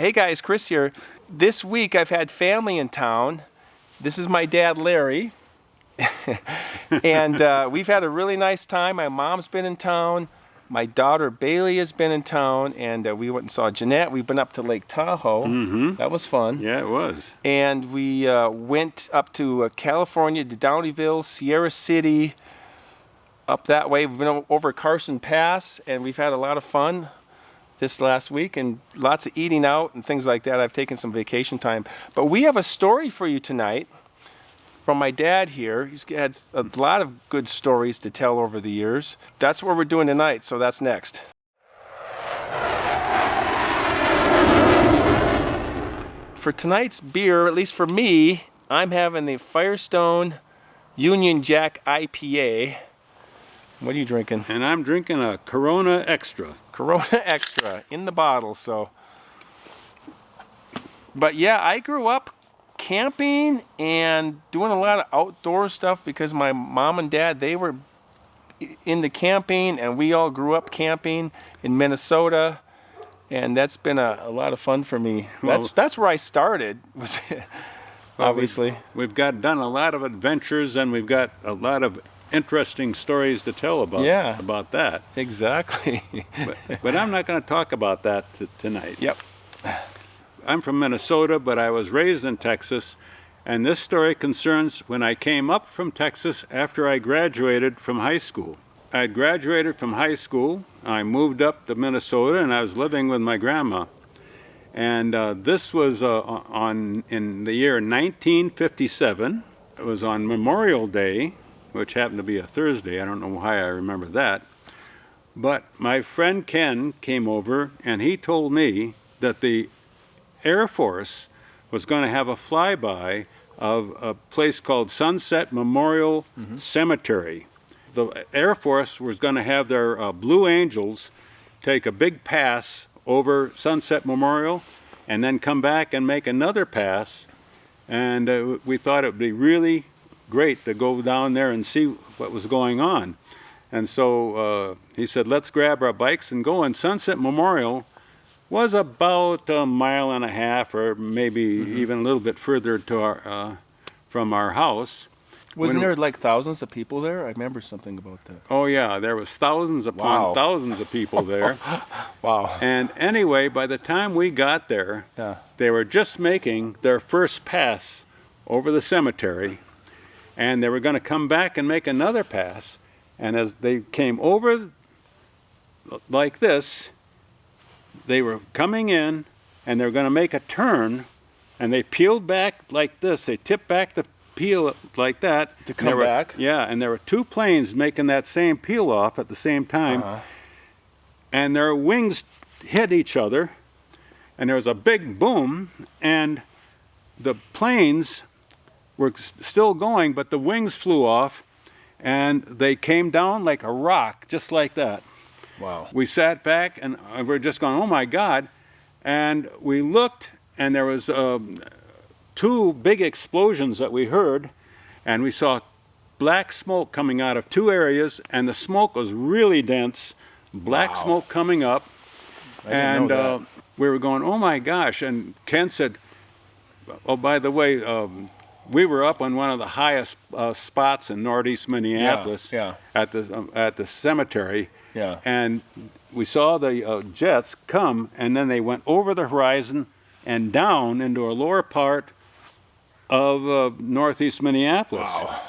Hey guys, Chris here. This week I've had family in town. This is my dad, Larry. And we've had a really nice time. My mom's been in town. My daughter, Bailey, has been in town. And we went and saw Jeanette. We've been up to Lake Tahoe. Mm-hmm. That was fun. Yeah, it was. And we went up to California, to Downeyville, Sierra City, up that way. We've been over Carson Pass, and we've had a lot of fun this last week, and lots of eating out and things like that. I've taken some vacation time. But we have a story for you tonight from my dad here. He's had a lot of good stories to tell over the years. That's what we're doing tonight, so that's next. For tonight's beer, at least for me, I'm having the Firestone Union Jack IPA. What are you drinking? And I'm drinking a Corona Extra. Corona Extra in the bottle, so. But yeah, I grew up camping and doing a lot of outdoor stuff because my mom and dad, they were into camping, and we all grew up camping in Minnesota, and that's been a lot of fun for me. Well, that's where I started, was obviously. We've done a lot of adventures, and we've got a lot of interesting stories to tell about that. Exactly. but I'm not going to talk about that tonight. Yep. I'm from Minnesota, but I was raised in Texas, and this story concerns when I came up from Texas after I graduated from high school. I graduated from high school, I moved up to Minnesota, and I was living with my grandma. And this was in the year 1957. It was on Memorial Day, which happened to be a Thursday. I don't know why I remember that. But my friend Ken came over, and he told me that the Air Force was going to have a flyby of a place called Sunset Memorial Cemetery. The Air Force was going to have their Blue Angels take a big pass over Sunset Memorial and then come back and make another pass. And we thought it would be really great to go down there and see what was going on. And so he said, let's grab our bikes and go. And Sunset Memorial was about 1.5 miles or maybe even a little bit further to from our house. Wasn't there like thousands of people there? I remember something about that. Oh yeah, there was thousands upon thousands of people there. Wow. And anyway, by the time we got there, they were just making their first pass over the cemetery, and they were going to come back and make another pass. And as they came over like this, they were coming in, and they were going to make a turn, and they peeled back like this. They tipped back the peel like that. To come back? Yeah, and there were two planes making that same peel off at the same time. And their wings hit each other, and there was a big boom, and the planes were still going, but the wings flew off, and they came down like a rock, just like that. Wow. We sat back, and we were just going, oh my God. And we looked, and there was two big explosions that we heard, and we saw black smoke coming out of two areas, and the smoke was really dense, black smoke coming up. And we were going, oh my gosh. And Ken said, oh, by the way, we were up on one of the highest spots in northeast Minneapolis at the cemetery. Yeah. And we saw the jets come, and then they went over the horizon and down into a lower part of northeast Minneapolis. Wow.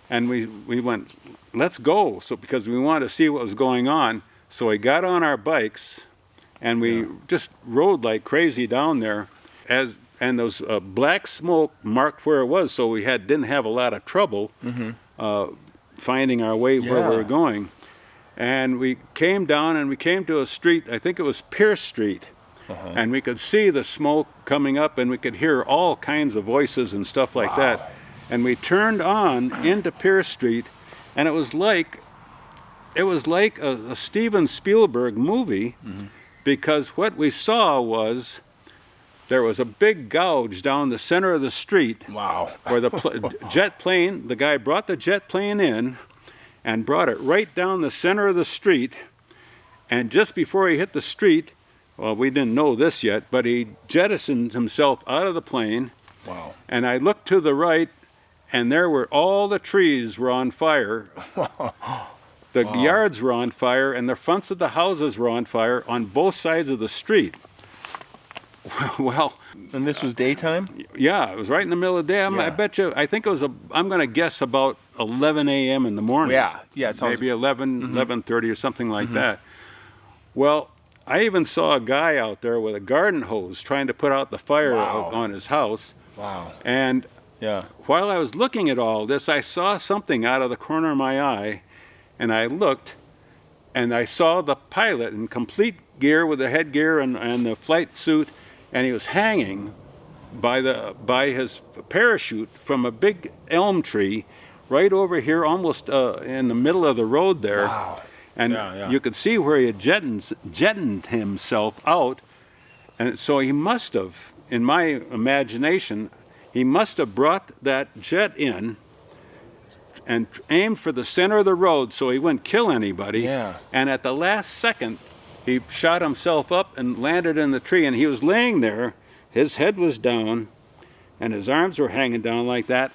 And we went, let's go, because we wanted to see what was going on. So we got on our bikes, and we just rode like crazy down there. And those black smoke marked where it was, so we didn't have a lot of trouble finding our way where we were going. And we came down, and we came to a street, I think it was Pierce Street, and we could see the smoke coming up, and we could hear all kinds of voices and stuff like that. And we turned on into Pierce Street, and it was like a Steven Spielberg movie, because what we saw was there was a big gouge down the center of the street. Wow. Where the jet plane, the guy brought the jet plane in and brought it right down the center of the street, and just before he hit the street, well, we didn't know this yet, but he jettisoned himself out of the plane. Wow. And I looked to the right, and there were all the trees were on fire. The yards were on fire, and the fronts of the houses were on fire on both sides of the street. Well, And this was daytime? yeah, it was right in the middle of the day. I bet you, I think it was, I'm going to guess about 11 a.m. in the morning. Yeah, it sounds... Maybe 11:30 or something like that. Well, I even saw a guy out there with a garden hose trying to put out the fire on his house. Wow. And Yeah. while I was looking at all this, I saw something out of the corner of my eye, and I looked, and I saw the pilot in complete gear with the headgear and the flight suit, and he was hanging by his parachute from a big elm tree right over here, almost in the middle of the road there. Wow. And you could see where he had jetted himself out, and so he must have, in my imagination, he must have brought that jet in and aimed for the center of the road so he wouldn't kill anybody. Yeah. And at the last second, he shot himself up and landed in the tree, and he was laying there. His head was down, and his arms were hanging down like that.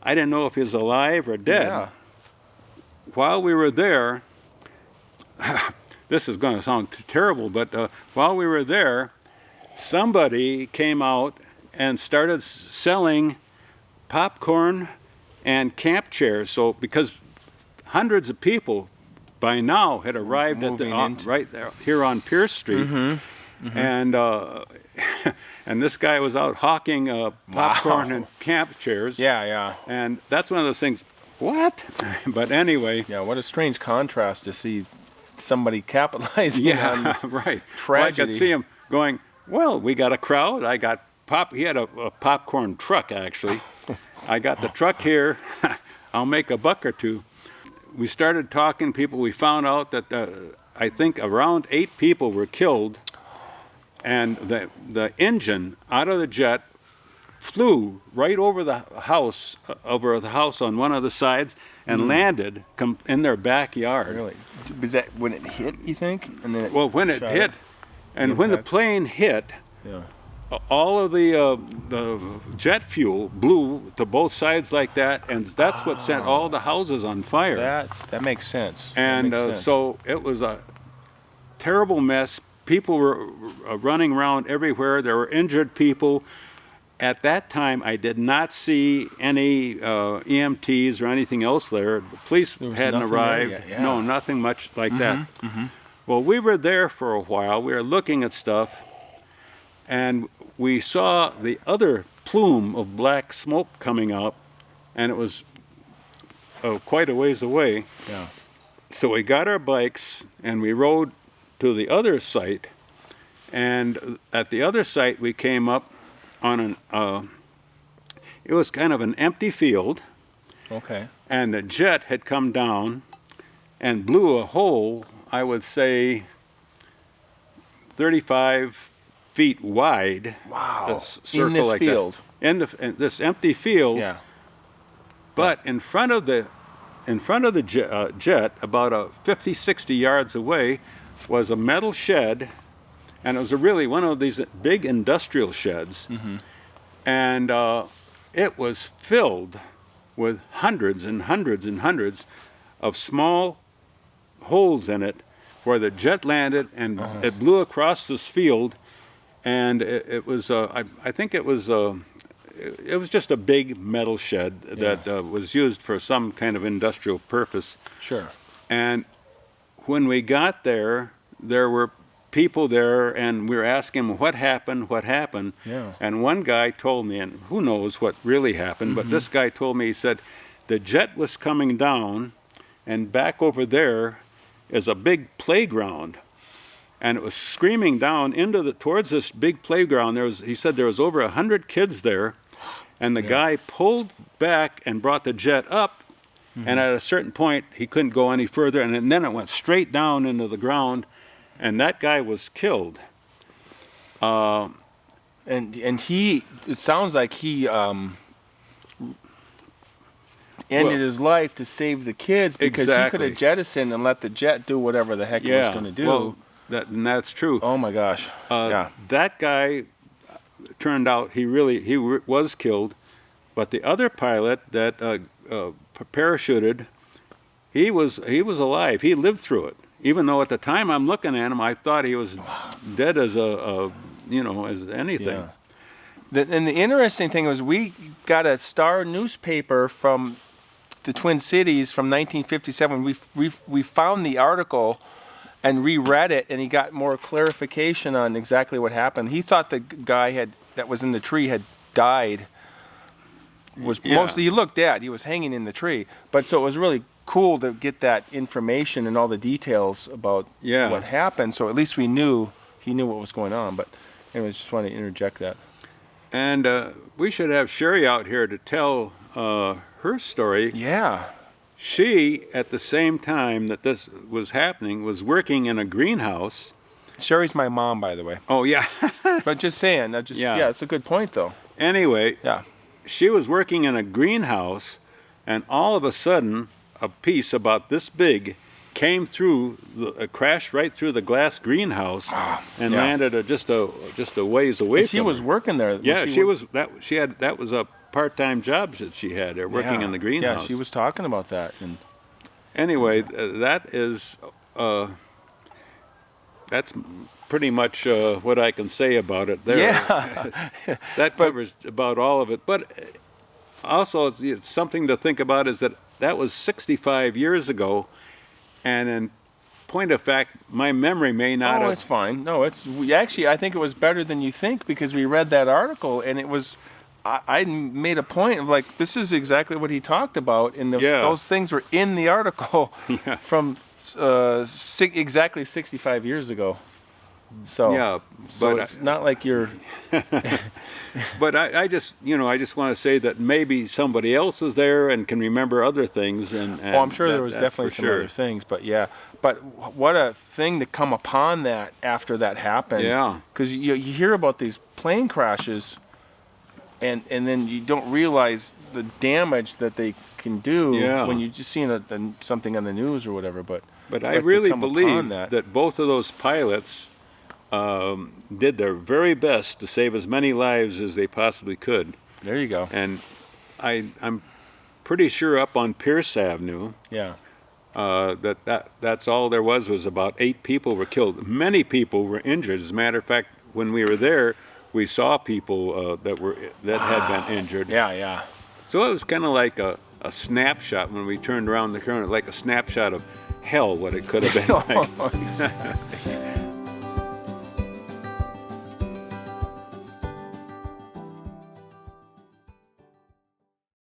I didn't know if he was alive or dead. Yeah. While we were there, this is going to sound terrible, but while we were there, somebody came out and started selling popcorn and camp chairs. So because hundreds of people by now had arrived at right there here on Pierce Street, and and this guy was out hawking popcorn and camp chairs. Yeah. And that's one of those things. What? But anyway. Yeah, what a strange contrast to see somebody capitalizing on this right. tragedy. Well, I could see him going, well, we got a crowd. I got he had a popcorn truck, actually. I got the truck here. I'll make a buck or two. We started talking to people. We found out that I think around 8 people were killed, and the engine out of the jet flew right over the house on one of the sides and landed in their backyard. Really? Was that when it hit, you think? And then When it hit, and when the plane hit, all of the jet fuel blew to both sides like that, and that's what set all the houses on fire. That makes sense. And so it was a terrible mess. People were running around everywhere. There were injured people. At that time, I did not see any EMTs or anything else there. The police hadn't arrived. No, nothing much like that. Well, we were there for a while. We were looking at stuff, and we saw the other plume of black smoke coming up, and it was quite a ways away. Yeah. So we got our bikes, and we rode to the other site, and at the other site we came up on it was kind of an empty field. Okay. And the jet had come down and blew a hole, I would say 35 feet wide. Wow. Circle in this like field. That. In this empty field. Yeah. But in front of the jet, about 50, 60 yards away, was a metal shed, and it was really one of these big industrial sheds, and it was filled with hundreds and hundreds and hundreds of small holes in it where the jet landed, and it blew across this field, and it was I think it was just a big metal shed that was used for some kind of industrial purpose. Sure. And when we got there, there were people there, and we were asking them what happened. Yeah. And one guy told me, and who knows what really happened, but this guy told me, he said, the jet was coming down, and back over there is a big playground. And it was screaming down towards this big playground. He said there was over 100 kids there, and the guy pulled back and brought the jet up, and at a certain point he couldn't go any further, and then it went straight down into the ground, and that guy was killed. And it sounds like he ended his life to save the kids, because he could have jettisoned and let the jet do whatever the heck it was going to do. Well, And that's true. Oh my gosh. Yeah. That guy turned out was killed, but the other pilot that parachuted, he was alive. He lived through it. Even though at the time I'm looking at him, I thought he was dead as as anything. Yeah. And the interesting thing was we got a Star newspaper from the Twin Cities from 1957. We found the article and reread it, and he got more clarification on exactly what happened. He thought the guy that was in the tree had died. He looked dead. He was hanging in the tree. But so it was really cool to get that information and all the details about what happened. So at least he knew what was going on. But anyways, just wanted to interject that. And we should have Sherry out here to tell her story. Yeah. She, at the same time that this was happening, was working in a greenhouse. Sherry's my mom, by the way. Oh, yeah. But just saying, it's a good point, though. Anyway, yeah, she was working in a greenhouse, and all of a sudden, a piece about this big came through, crashed right through the glass greenhouse, and landed just a ways away from her. She was working there. Yeah, that was a part-time job that she had there, working in the greenhouse. Yeah, she was talking about that. And anyway, that's pretty much what I can say about it there. Yeah. That covers about all of it. But also, it's something to think about is that was 65 years ago, and in point of fact, my memory may not have... it's fine. No, actually, I think it was better than you think, because we read that article, and it was... I made a point of this is exactly what he talked about, and those things were in the article from exactly 65 years ago. So it's not like you're. But I just want to say that maybe somebody else was there and can remember other things. And I'm sure there was definitely some other things, but what a thing to come upon that after that happened. Yeah, because you hear about these plane crashes. And then you don't realize the damage that they can do when you just see something on the news or whatever. But I really believe that both of those pilots did their very best to save as many lives as they possibly could. There you go. And I'm pretty sure up on Pierce Avenue, that's all there was about 8 people were killed. Many people were injured. As a matter of fact, when we were there, we saw people that had been injured. Yeah. So it was kind of like a snapshot when we turned around the corner, like a snapshot of hell, what it could have been like.